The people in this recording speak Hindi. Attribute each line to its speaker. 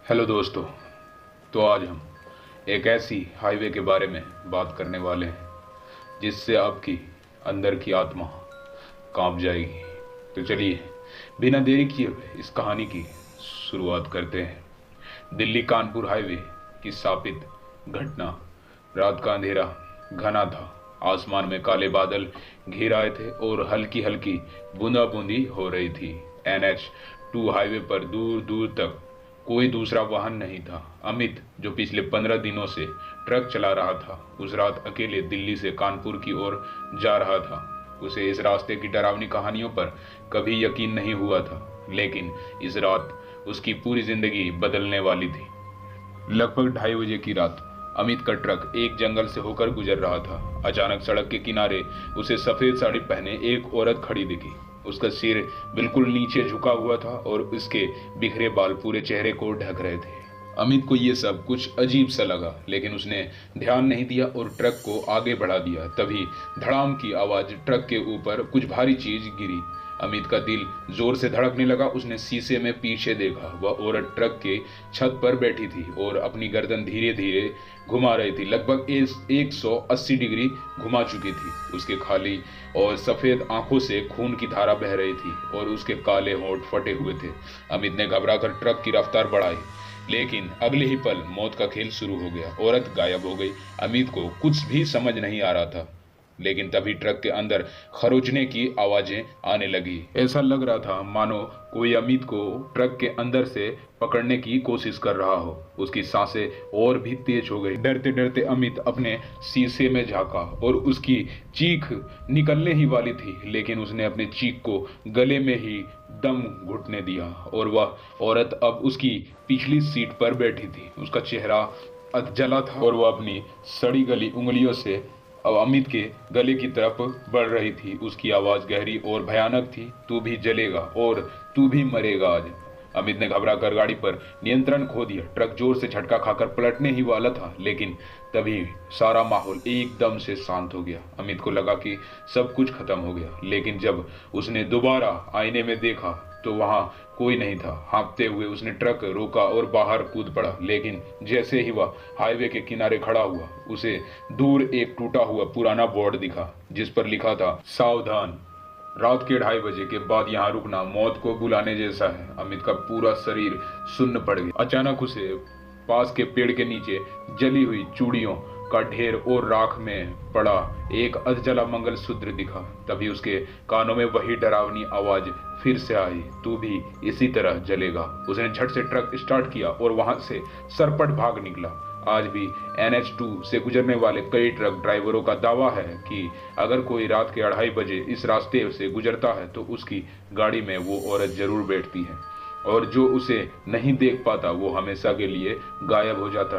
Speaker 1: हेलो दोस्तों। तो आज हम एक ऐसी हाईवे के बारे में बात करने वाले हैं जिससे आपकी अंदर की आत्मा कांप जाएगी। तो चलिए बिना देरी किए हुए इस कहानी की शुरुआत करते हैं। दिल्ली कानपुर हाईवे की स्थापित घटना। रात का अंधेरा घना था। आसमान में काले बादल घिर आए थे और हल्की हल्की बूंदाबूंदी हो रही थी। NH2 हाईवे पर दूर दूर तक कोई दूसरा वाहन नहीं था। अमित, जो पिछले 15 दिनों से ट्रक चला रहा था, उस रात अकेले दिल्ली से कानपुर की ओर जा रहा था। उसे इस रास्ते की डरावनी कहानियों पर कभी यकीन नहीं हुआ था, लेकिन इस रात उसकी पूरी जिंदगी बदलने वाली थी। लगभग 2:30 बजे की रात अमित का ट्रक एक जंगल से होकर गुजर रहा था। अचानक सड़क के किनारे उसे सफेद साड़ी पहने एक औरत खड़ी दिखी। उसका सिर बिल्कुल नीचे झुका हुआ था और उसके बिखरे बाल पूरे चेहरे को ढक रहे थे। अमित को यह सब कुछ अजीब सा लगा, लेकिन उसने ध्यान नहीं दिया और ट्रक को आगे बढ़ा दिया। तभी धड़ाम की आवाज, ट्रक के ऊपर कुछ भारी चीज गिरी। अमित का दिल जोर से धड़कने लगा। उसने शीशे में पीछे देखा। वह औरत ट्रक के छत पर बैठी थी और अपनी गर्दन धीरे धीरे घुमा रही थी। लगभग 180 डिग्री घुमा चुकी थी। उसके खाली और सफेद आंखों से खून की धारा बह रही थी और उसके काले होंठ फटे हुए थे। अमित ने घबराकर ट्रक की रफ्तार बढ़ाई, लेकिन अगले ही पल मौत का खेल शुरू हो गया। औरत गायब हो गई। अमित को कुछ भी समझ नहीं आ रहा था, लेकिन तभी ट्रक के अंदर खरोचने की आवाजें आने लगी। ऐसा लग रहा था मानो कोई अमित को ट्रक के अंदर से पकड़ने की कोशिश कर रहा हो। उसकी सांसें और भी तेज हो गई। डरते डरते अमित अपने शीशे में झांका और उसकी चीख निकलने ही वाली थी, लेकिन उसने अपने चीख को गले में ही दम घुटने दिया और वह औरत अब उसकी पिछली सीट पर बैठी थी। उसका चेहरा जला था और वह अपनी सड़ी गली उंगलियों से अब अमित के गले की तरफ बढ़ रही थी। उसकी आवाज गहरी और भयानक थी, तू भी जलेगा और तू भी मरेगा आज। अमित ने घबराकर गाड़ी पर नियंत्रण खो दिया। ट्रक जोर से झटका खाकर पलटने ही वाला था, लेकिन तभी सारा माहौल एकदम से शांत हो गया। अमित को लगा कि सब कुछ खत्म हो गया, लेकिन जब उसने दोबारा आईने में देखा तो वहां कोई नहीं था। हाँफते हुए उसने ट्रक रोका और बाहर कूद पड़ा, लेकिन जैसे ही वह हाईवे के किनारे खड़ा हुआ, उसे दूर एक टूटा हुआ पुराना बोर्ड दिखा जिस पर लिखा था, सावधान, रात के 2:30 बजे के बाद यहाँ रुकना मौत को बुलाने जैसा है। अमित का पूरा शरीर सुन्न पड़ गया। अचानक उसे पास के पेड़ के नीचे जली हुई चूड़ियों का ढेर और राख में पड़ा एक अधजला मंगलसूत्र दिखा। तभी उसके कानों में वही डरावनी आवाज फिर से आई, तू भी इसी तरह जलेगा। उसने झट से ट्रक स्टार्ट किया और वहां से सरपट भाग निकला। आज भी NH2 से गुजरने वाले कई ट्रक ड्राइवरों का दावा है कि अगर कोई रात के 2:30 बजे इस रास्ते से गुजरता है तो उसकी गाड़ी में वो औरत जरूर बैठती है, और जो उसे नहीं देख पाता वो हमेशा के लिए गायब हो जाता है।